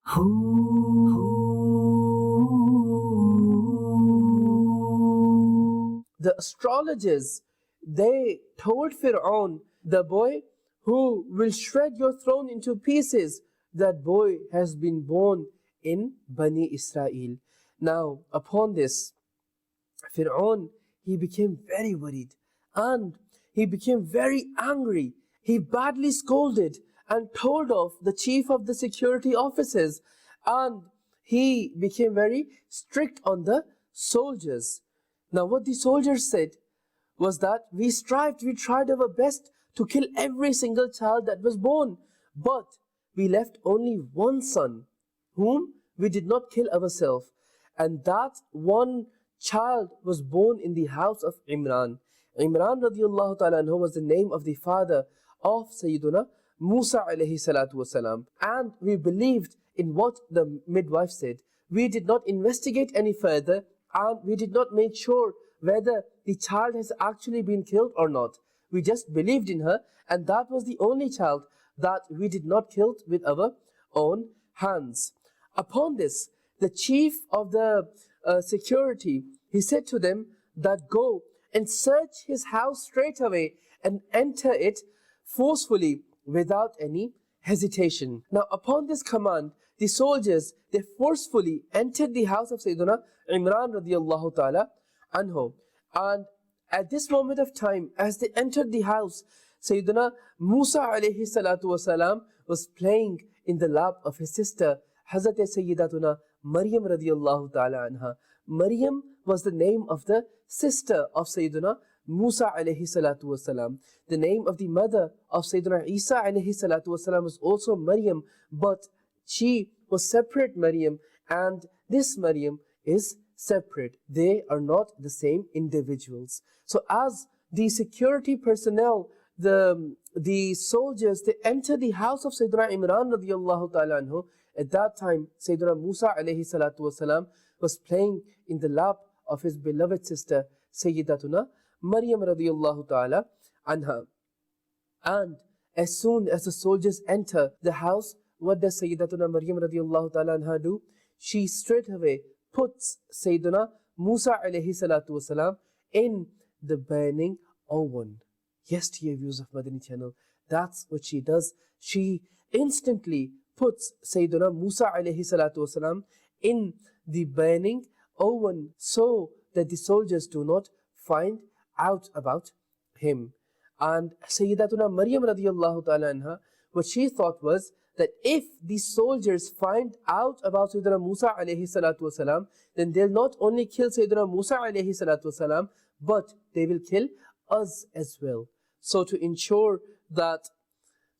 The astrologers, they told Pharaoh, the boy who will shred your throne into pieces, that boy has been born in Bani Israel. Now, upon this, Pharaoh, he became very worried and he became very angry. He badly scolded and told off the chief of the security officers, and he became very strict on the soldiers. Now, what the soldiers said was that we tried our best to kill every single child that was born, but we left only one son, whom we did not kill ourselves, and that one child was born in the house of Imran. Imran radiallahu ta'ala anhu was the name of the father of Sayyiduna Musa alayhi salatu wasalam. And we believed in what the midwife said. We did not investigate any further, and we did not make sure whether the child has actually been killed or not. We just believed in her, and that was the only child that we did not kill with our own hands. Upon this, the chief of the security, he said to them that go and search his house straight away and enter it forcefully without any hesitation. Now, upon this command, the soldiers, they forcefully entered the house of Sayyidina Imran radiallahu ta'ala anhu. And at this moment of time, as they entered the house, Sayyidina Musa alayhi salatu wasalam was playing in the lap of his sister, Hazrat Sayyidatuna Maryam radiallahu ta'ala anha. Maryam was the name of the sister of Sayyidina Musa alayhi salatu wasalam. The name of the mother of Sayyidina Isa alayhi salatu wasalam was also Maryam, but she was separate Maryam, and this Maryam is separate. They are not the same individuals. So as the security personnel, the soldiers, they entered the house of Sayyidina Imran radiallahu ta'ala anhu. At that time, Sayyidina Musa alayhi salatu wasalam was playing in the lap of his beloved sister, Sayyidatuna Maryam radiallahu ta'ala anha. And as soon as the soldiers enter the house, what does Sayyidatuna Maryam radiallahu ta'ala anha do? She straight away puts Sayyiduna Musa alayhi salatu wasalam in the burning oven. Yes, dear viewers of Madani Channel, that's what she does. She instantly puts Sayyiduna Musa alayhi salatu wasalam in the burning oven so that the soldiers do not find out about him. And Sayyidatuna Maryam radiallahu ta'ala anha, what she thought was that if the soldiers find out about Sayyidina Musa alayhi salatu wasalam, then they'll not only kill Sayyidina Musa alayhi salatu wasalam, but they will kill us as well. So to ensure that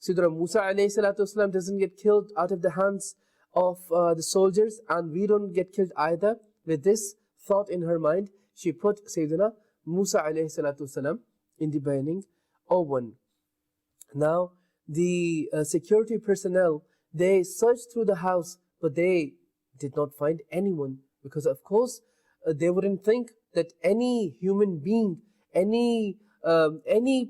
Sayyidina Musa alayhi salatu wasalam doesn't get killed out of the hands of the soldiers, and we don't get killed either, with this thought in her mind, she put Sayyidina Musa alayhi salatu wasalam in the burning oven. Now, the security personnel, they searched through the house, but they did not find anyone, because of course they wouldn't think that any human being, any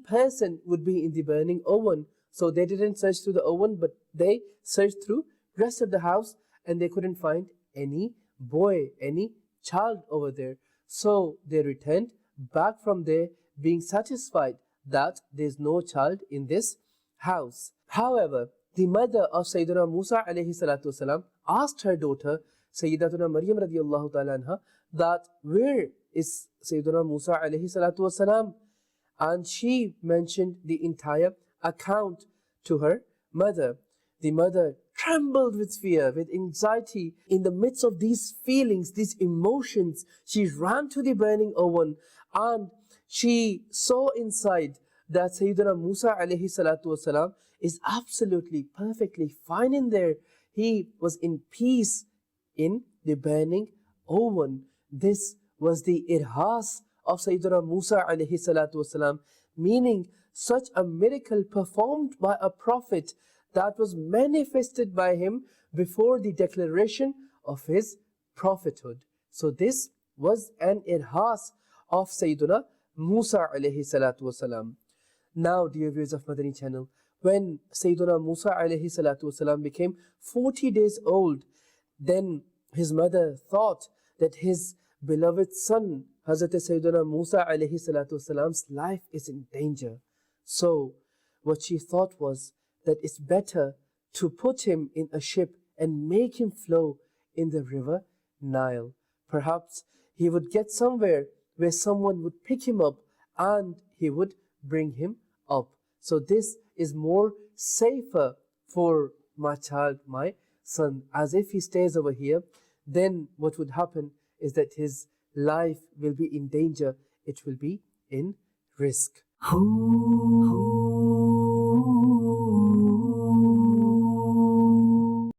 person would be in the burning oven. So they didn't search through the oven, but they searched through the rest of the house, and they couldn't find any boy, any child over there. So they returned back from there being satisfied that there's no child in this house. However, the mother of Sayyidina Musa alayhi salatu wasalam asked her daughter, Sayyidatuna Maryam radiallahu ta'ala anha, that where is Sayyidina Musa alayhi salatu wasalam? And she mentioned the entire account to her mother. The mother trembled with fear, with anxiety. In the midst of these feelings, these emotions, she ran to the burning oven, and she saw inside that Sayyidina Musa alayhi salatu wasalam is absolutely perfectly fine in there. He was in peace in the burning oven. This was the irhas of Sayyidina Musa alayhi salatu wasalam, meaning such a miracle performed by a prophet that was manifested by him before the declaration of his prophethood. So this was an irhas of Sayyidina Musa alayhi salatu wasalam. Now, dear viewers of Madani Channel, when Sayyiduna Musa alayhi salatu wasalam became 40 days old, then his mother thought that his beloved son, Hazrat Sayyiduna Musa alayhi salatu wasalam's life is in danger. So what she thought was that it's better to put him in a ship and make him flow in the river Nile. Perhaps he would get somewhere where someone would pick him up and he would bring him up. So this is more safer for my child, my son, as if he stays over here, then what would happen is that his life will be in danger, it will be in risk.